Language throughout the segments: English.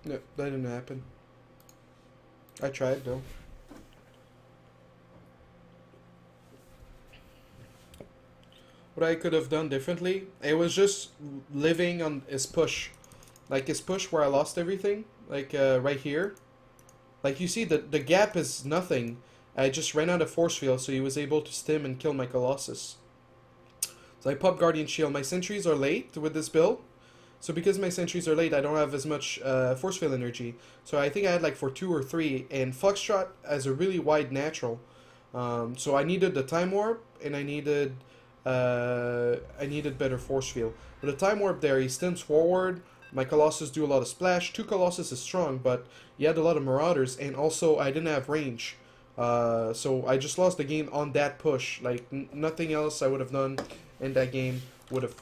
No, that didn't happen. I tried though. What I could have done differently, it was just living on his push. Like his push where I lost everything. Like right here. Like you see, the gap is nothing. I just ran out of force field, so he was able to stim and kill my Colossus. So I pop Guardian Shield. My sentries are late with this build. So because my sentries are late, I don't have as much force field energy. So I think I had like for 2 or 3. And Foxtrot has a really wide natural. So I needed the Time Warp, and I needed better force field. With the Time Warp there, he stims forward. My Colossus do a lot of splash. 2 Colossus is strong, but he had a lot of Marauders, and also I didn't have range. So I just lost the game on that push. Like, nothing else I would have done in that game would have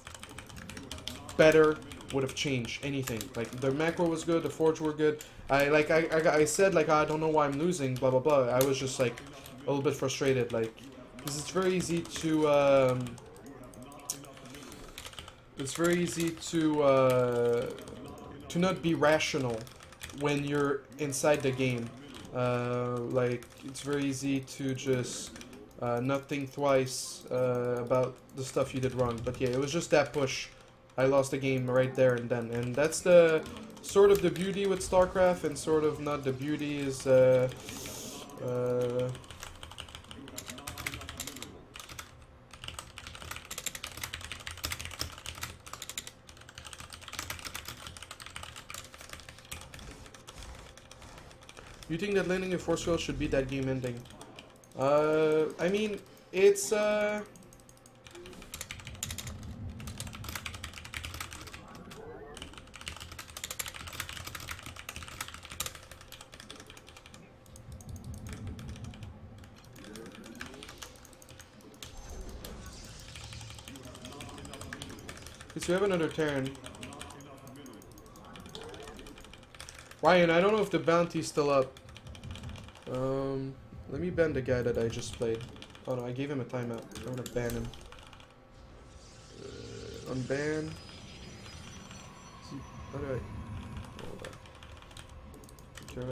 changed anything. Like, the macro was good, the forge were good. I said, like, I don't know why I'm losing, blah, blah, blah. I was just, like, a little bit frustrated, like, because it's very easy to, not be rational when you're inside the game. Like, it's very easy to just not think twice about the stuff you did wrong. But yeah, it was just that push. I lost the game right there and then. And that's the sort of the beauty with StarCraft, and sort of not the beauty is you think that landing a force field should be that game ending? I mean, it's because you have another turn. Ryan, I don't know if the bounty's still up. Let me ban the guy that I just played. Oh no, I gave him a timeout. I want to ban him. Unban. How do I... Hold on. Take care of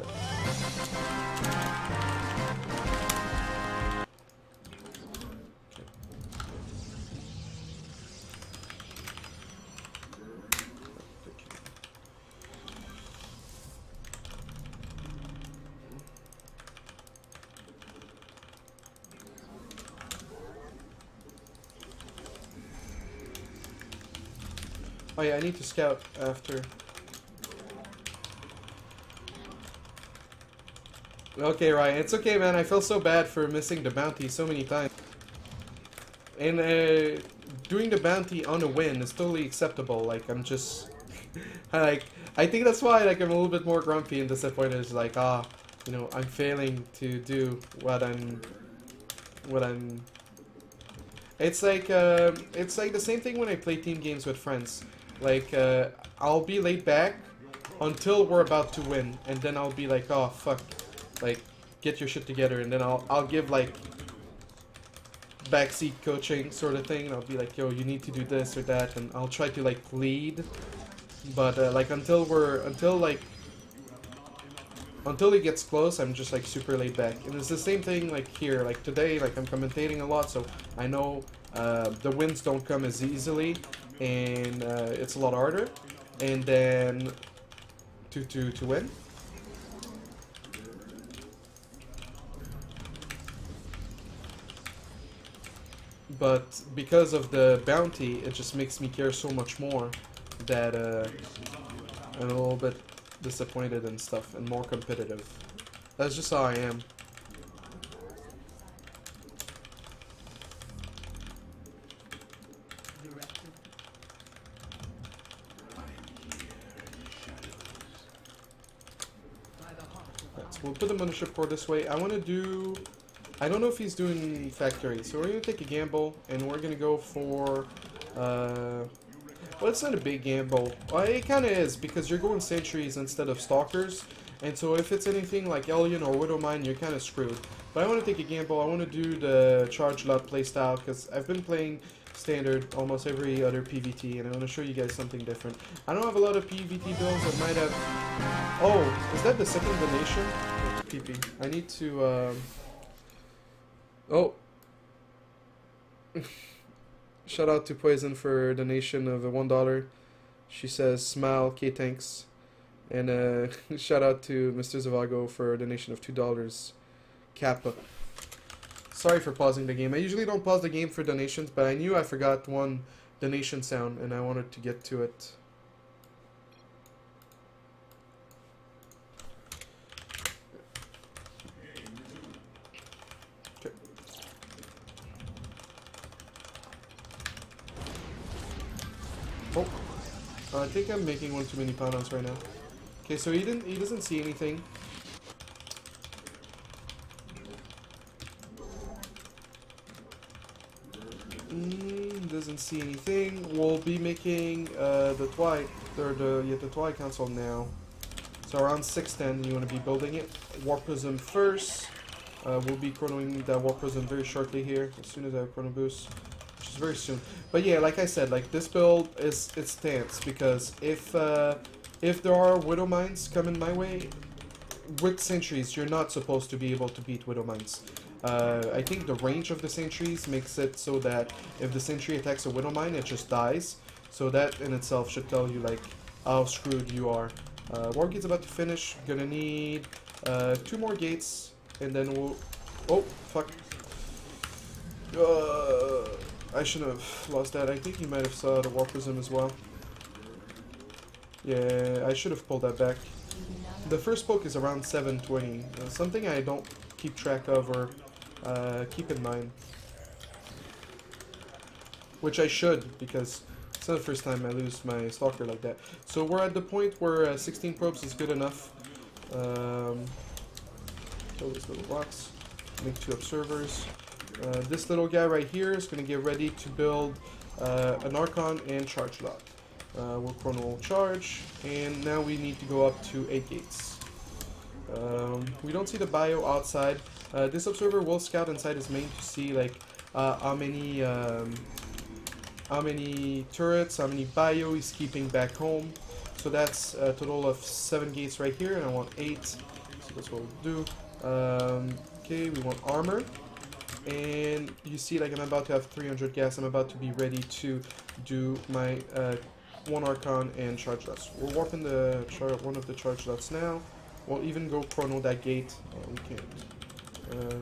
Oh yeah, I need to scout after. Okay, Ryan, it's okay, man. I feel so bad for missing the bounty so many times. And doing the bounty on a win is totally acceptable. Like, I'm just... I think that's why, like, I'm a little bit more grumpy and disappointed. It's like, you know, I'm failing to do what I'm... It's like the same thing when I play team games with friends. Like, I'll be laid back until we're about to win, and then I'll be like, oh fuck, like, get your shit together, and then I'll give like backseat coaching sort of thing, and I'll be like, yo, you need to do this or that, and I'll try to like lead, but like until it gets close, I'm just like super laid back. And it's the same thing like here, like today, like I'm commentating a lot, so I know the wins don't come as easily, and it's a lot harder. And then to win. But because of the bounty, it just makes me care so much more that I'm a little bit disappointed and stuff, and more competitive. That's just how I am. Right, so we'll put the mothership core this way. I want to do... I don't know if he's doing factory, so we're going to take a gamble, and we're going to go for... well, it's not a big gamble. Well, it kind of is, because you're going sentries instead of stalkers, and so if it's anything like Alien or Widowmine, you're kind of screwed. But I want to take a gamble. I want to do the charge lot playstyle, because I've been playing standard almost every other PvT, and I want to show you guys something different. I don't have a lot of PvT builds. I might have... Oh, is that the second donation? PP. I need to... Oh. Shout out to Poison for a donation of $1. She says, smile, K, thanks. And shout out to Mr. Zavago for a donation of $2. Kappa. Sorry for pausing the game. I usually don't pause the game for donations, but I knew I forgot one donation sound, and I wanted to get to it. Okay. Oh, I think I'm making one too many pound-ons right now. Okay, so he doesn't see anything. Doesn't see anything. We'll be making the Twi console now. So around 6:10, you want to be building it. Warp Prism first. We'll be chronoing that Warp Prism very shortly here, as soon as I have chrono boost, which is very soon. But yeah, like I said, like this build it stands because if there are Widow Mines coming my way, with sentries, you're not supposed to be able to beat Widow Mines. I think the range of the sentries makes it so that if the sentry attacks a Widow Mine, it just dies. So that in itself should tell you like how screwed you are. War Gate's about to finish. Gonna need 2 more gates, and then we'll... Oh, fuck. I shouldn't have lost that. I think he might have saw the Warp Prism as well. Yeah, I should have pulled that back. The first poke is around 720. Something I don't keep track of or keep in mind. Which I should, because it's not the first time I lose my Stalker like that. So we're at the point where 16 probes is good enough. Kill these little blocks. Make 2 observers. This little guy right here is going to get ready to build an Archon and Charge Lot. We'll chrono charge, and now we need to go up to 8 gates. We don't see the bio outside. This observer will scout inside his main to see like how many turrets, how many bio he's keeping back home. So that's a total of 7 gates right here, and I want 8. So that's what we'll do. Okay, we want armor. And you see, like, I'm about to have 300 gas. I'm about to be ready to do my 1 Archon and charge lots. We're warping the one of the charge lots now. We'll even go chrono that gate. We can't.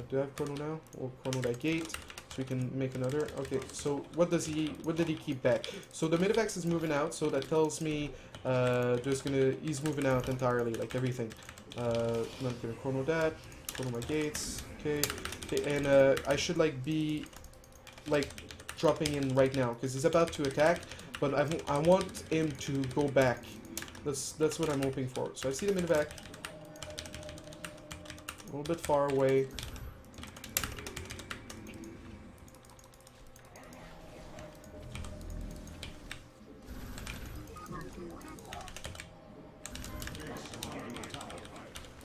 Do I have chrono now? We'll chrono that gate so we can make another. Okay, so what did he keep back? So the Medivacs is moving out, so that tells me he's moving out entirely, like everything. I'm gonna chrono that, chrono my gates. Okay, and I should like be like dropping in right now because he's about to attack, but I want him to go back. That's what I'm hoping for. So I see the Medivac a little bit far away.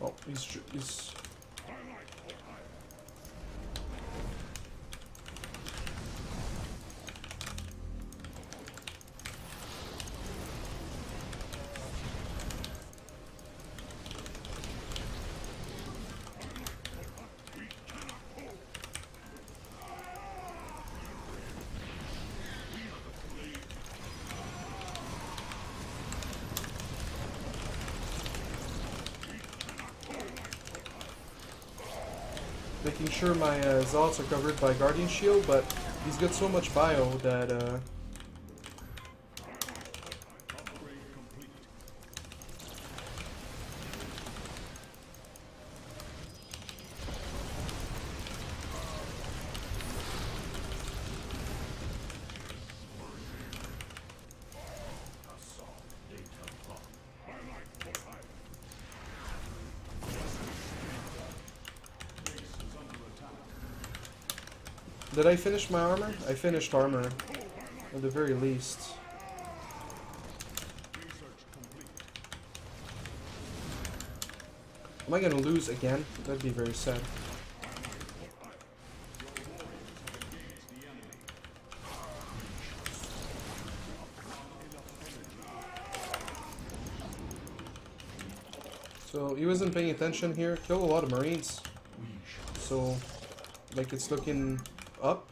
Oh, he's making sure my Zealots are covered by Guardian Shield, but he's got so much bio that did I finish my armor? I finished armor, at the very least. Am I gonna lose again? That'd be very sad. So he wasn't paying attention here. Killed a lot of Marines. So, like, it's looking up.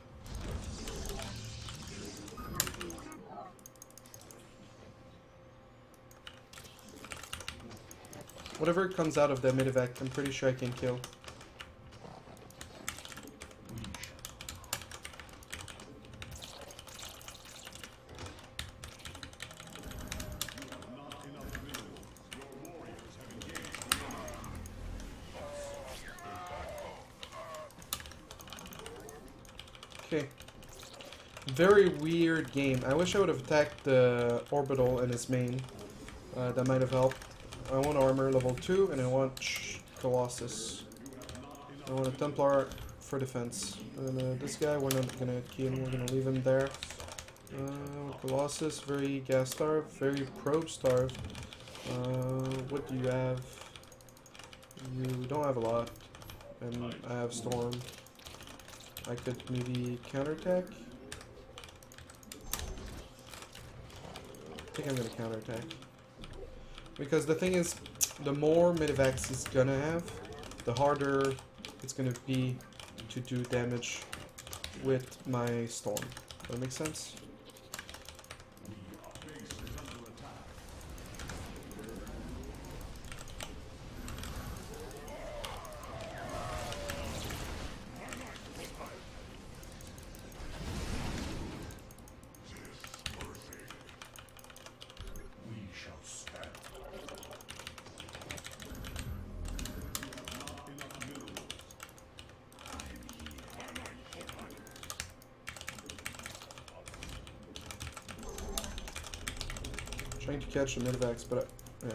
Whatever comes out of the mid-evac, I'm pretty sure I can kill. Okay. Very weird game. I wish I would have attacked the orbital and his main. That might have helped. I want armor level 2 and I want Colossus. I want a Templar for defense. And this guy, we're not gonna key him, we're gonna leave him there. Colossus, very gas starved, very probe starved. What do you have? You don't have a lot. And I have Storm. I could maybe counterattack. I think I'm gonna counterattack. Because the thing is, the more mid-evacs he's gonna have, the harder it's gonna be to do damage with my Storm. Does that make sense? Trying to catch the mid-evacs, but yeah.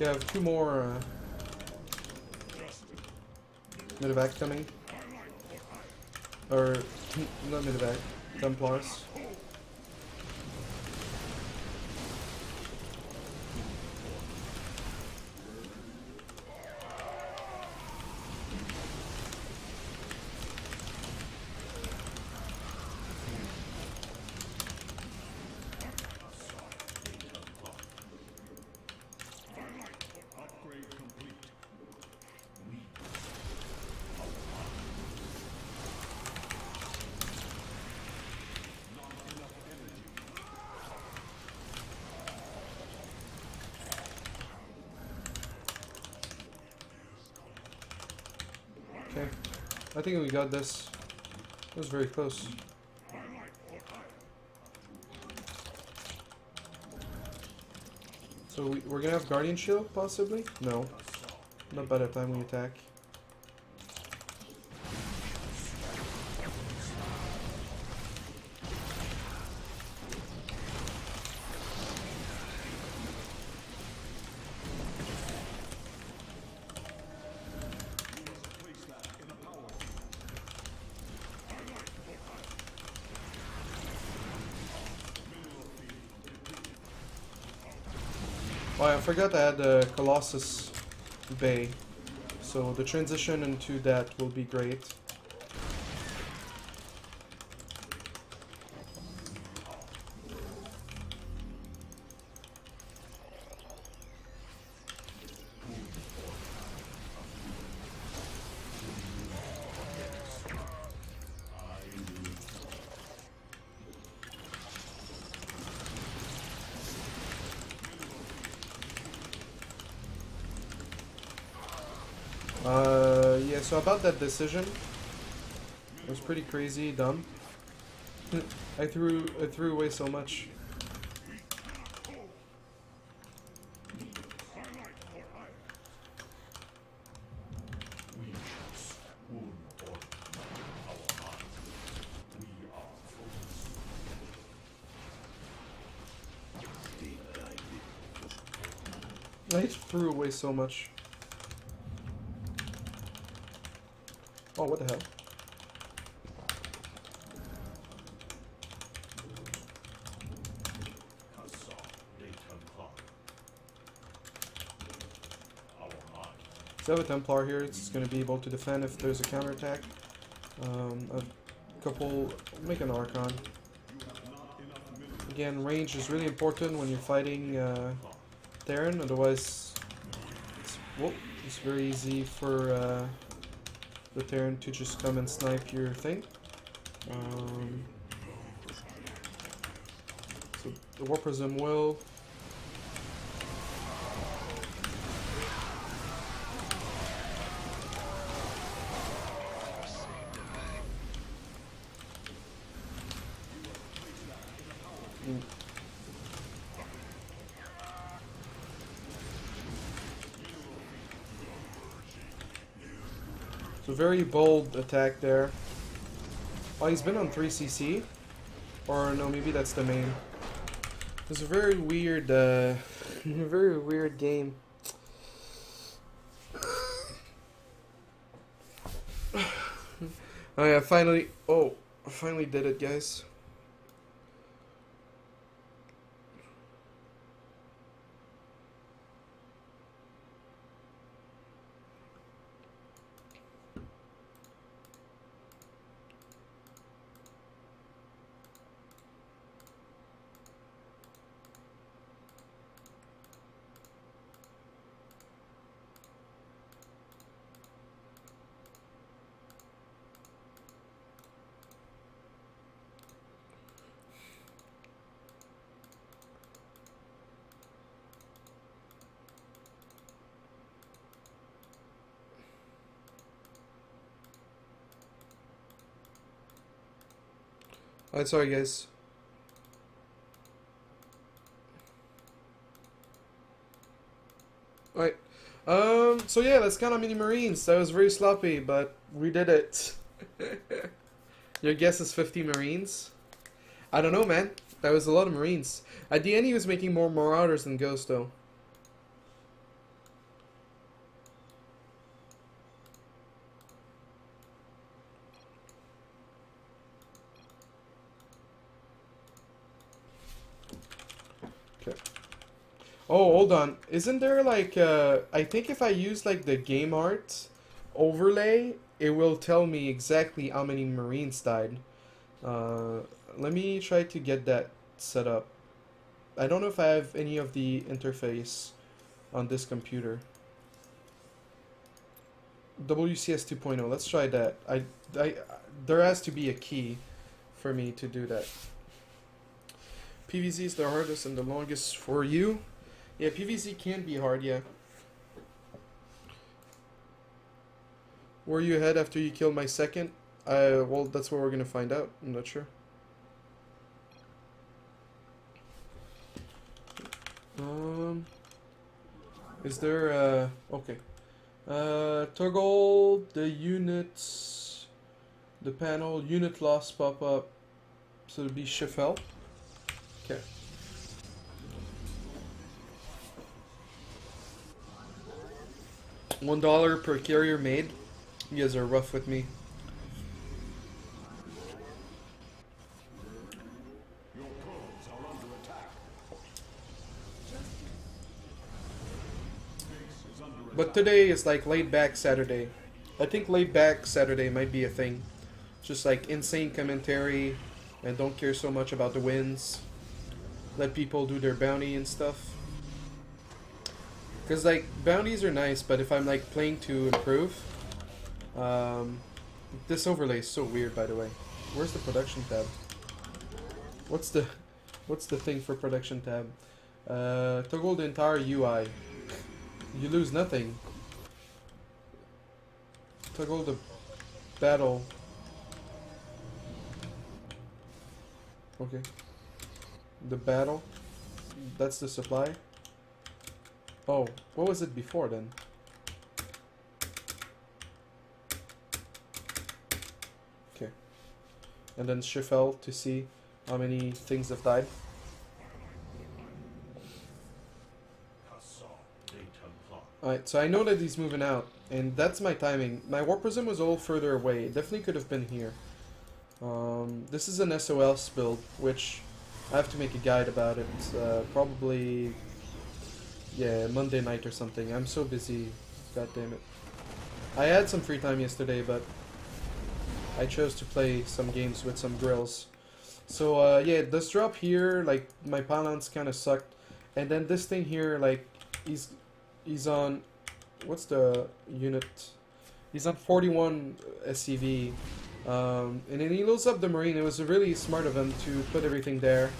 Okay, I have 2 more mid-evac coming. Or, not mid-evac, Templars. Okay, I think we got this. It was very close. So we're gonna have Guardian Shield, possibly? No. Not by the time we attack. Oh, I forgot I had the Colossus Bay, so the transition into that will be great. Yeah, so about that decision, it was pretty crazy, dumb. I threw away so much. I threw away so much. Oh, what the hell? So I have a Templar here. It's going to be able to defend if there's a counterattack. A couple... make an Archon. Again, range is really important when you're fighting Terran, otherwise it's very easy for the Terran to just come and snipe your thing. So the War Prism will... So very bold attack there. Oh, he's been on 3cc? Or no, maybe that's the main. It's a very weird, very weird game. Oh yeah, finally, I finally did it, guys. Alright, sorry guys. Alright. So yeah, that's kind of mini Marines. That was very sloppy, but we did it. Your guess is 50 Marines? I don't know, man. That was a lot of Marines. At the end, he was making more Marauders than Ghost, though. Oh, hold on. Isn't there like, I think if I use like the game art overlay, it will tell me exactly how many Marines died. Let me try to get that set up. I don't know if I have any of the interface on this computer. WCS 2.0, let's try that. There has to be a key for me to do that. PvZ is the hardest and the longest for you. Yeah, PvZ can be hard, yeah. Were you ahead after you killed my second? Well, that's what we're gonna find out. I'm not sure. Is there, okay. Toggle the units, the panel, unit loss pop up. So it'll be shift help. Okay. $1 per carrier made. You guys are rough with me. But today is like laid back Saturday. I think laid back Saturday might be a thing. Just like insane commentary and don't care so much about the wins. Let people do their bounty and stuff. Because like bounties are nice, but if I'm like playing to improve, this overlay is so weird, by the way. Where's the production tab? What's the thing for production tab? Toggle the entire UI. You lose nothing. Toggle the battle. Okay. The battle. That's the supply. Oh, what was it before then? Okay. And then shift L to see how many things have died. Alright, so I know that he's moving out, and that's my timing. My Warp Prism was a little further away. It definitely could have been here. This is an SOS build, which I have to make a guide about it. It's probably, yeah, Monday night or something. I'm so busy. God damn it. I had some free time yesterday, but I chose to play some games with some grills. So, yeah, this drop here, like, my pylons kind of sucked. And then this thing here, like, he's on, what's the unit? He's on 41 SCV. And then he loads up the Marine. It was really smart of him to put everything there.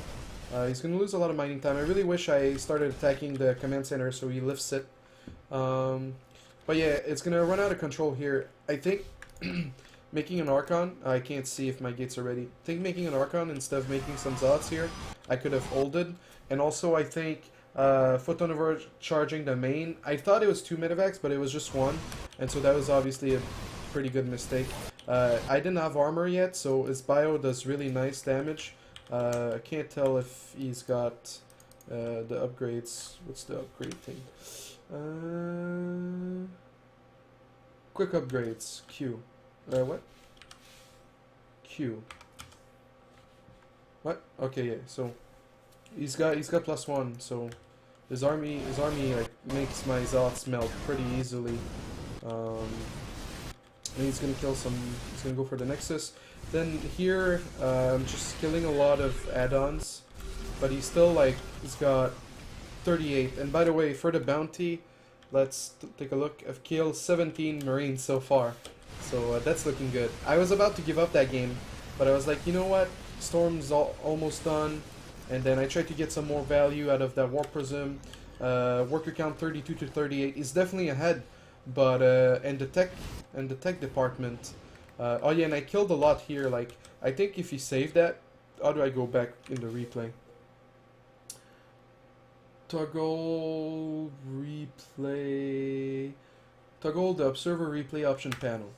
He's going to lose a lot of mining time. I really wish I started attacking the command center so he lifts it. But yeah, it's going to run out of control here. I think making an Archon, I can't see if my gates are ready. I think making an Archon instead of making some Zealots here, I could have holded. And also I think Photon overcharging the main, I thought it was 2 medevacs, but it was just 1. And so that was obviously a pretty good mistake. I didn't have armor yet, so his bio does really nice damage. I can't tell if he's got the upgrades. What's the upgrade thing? Quick upgrades. Q. What? Q. What? Okay, yeah. So he's got +1. So his army like makes my Zealots melt pretty easily. And he's gonna kill some. He's gonna go for the Nexus. Then here, I'm just killing a lot of add-ons, but he's still like he's got 38. And by the way, for the bounty, let's take a look. I've killed 17 Marines so far, so that's looking good. I was about to give up that game, but I was like, you know what? Storm's almost done, and then I tried to get some more value out of that Warp Prism. Worker count 32 to 38 is definitely ahead, but and the tech department. Oh yeah, and I killed a lot here. Like, I think if you save that, how do I go back in the replay? Toggle replay. Toggle the observer replay option panel.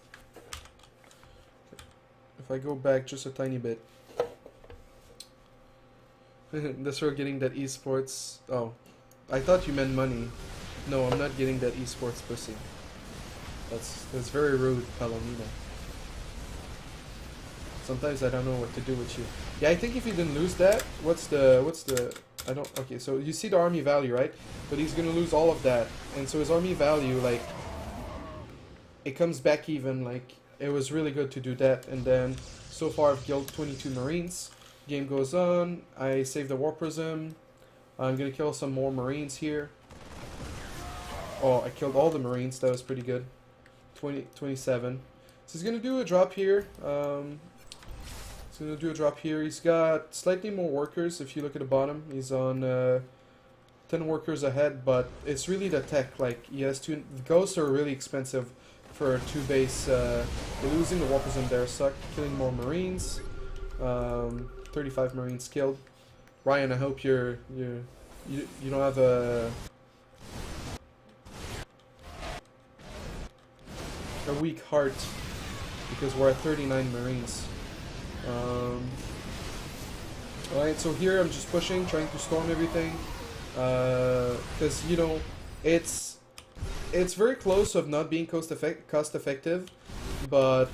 If I go back just a tiny bit. That's we're getting that esports. Oh, I thought you meant money. No, I'm not getting that esports pussy. That's very rude, Palomino. Sometimes I don't know what to do with you. Yeah, I think if he didn't lose that, what's the I don't. Okay, so you see the army value, right? But he's gonna lose all of that, and so his army value, like, it comes back even. Like, it was really good to do that, and then so far I've killed 22 Marines. Game goes on. I save the Warp Prism. I'm gonna kill some more Marines here. Oh, I killed all the Marines. That was pretty good. 27. So he's gonna do a drop here. He's gonna do a drop here. He's got slightly more workers. If you look at the bottom, he's on 10 workers ahead. But it's really the tech. Like, he has two. The ghosts are really expensive for a 2 base. They're losing the Warp Prism there. Suck. Killing more Marines. 35 Marines killed. Ryan, I hope you don't have a weak heart, because we're at 39 Marines. Alright, so here I'm just pushing, trying to storm everything, because you know it's very close of not being cost effective, but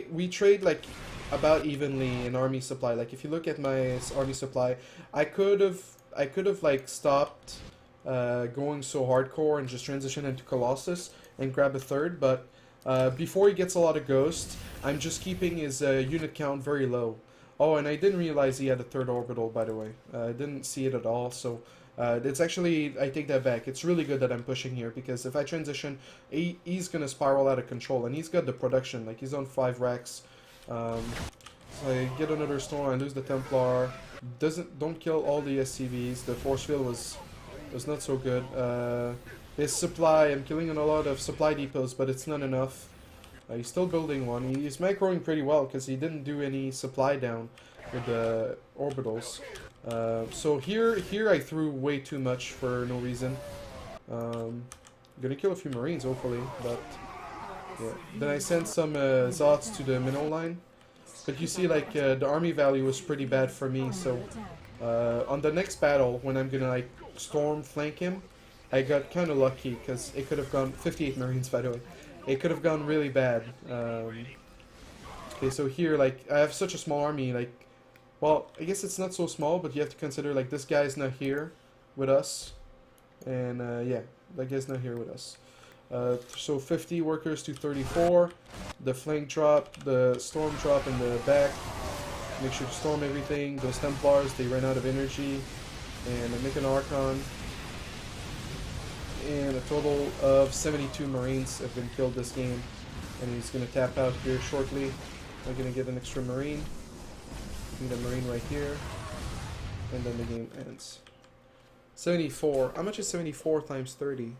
we trade like about evenly in army supply. Like, if you look at my army supply, I could have like stopped going so hardcore and just transition into Colossus and grab a third, but before he gets a lot of ghosts, I'm just keeping his unit count very low. Oh, and I didn't realize he had a third orbital, by the way. I didn't see it at all, so it's actually, I take that back. It's really good that I'm pushing here, because if I transition, he's going to spiral out of control, and he's got the production. Like, he's on 5 racks. So I get another storm, I lose the Templar. Don't kill all the SCVs. The force field was not so good. His supply, I'm killing on a lot of supply depots, but it's not enough. He's still building one. He's macroing pretty well because he didn't do any supply down with the orbitals. So here I threw way too much for no reason. I'm gonna kill a few Marines hopefully, but yeah. Then I sent some Zots to the mineral line. But you see, like, the army value was pretty bad for me, so on the next battle, when I'm gonna like storm flank him, I got kind of lucky because it could have gone 58 Marines, by the way. It could have gone really bad. Okay, so here, like, I have such a small army, like, well, I guess it's not so small, but you have to consider, like, this guy's not here with us. And, yeah, that guy's not here with us. So 50 workers to 34. The flank drop, the storm drop in the back. Make sure to storm everything. Those Templars, they ran out of energy. And I make an Archon. And a total of 72 Marines have been killed this game. And he's going to tap out here shortly. I'm going to get an extra Marine. Need a Marine right here. And then the game ends. 74. How much is 74 times 30?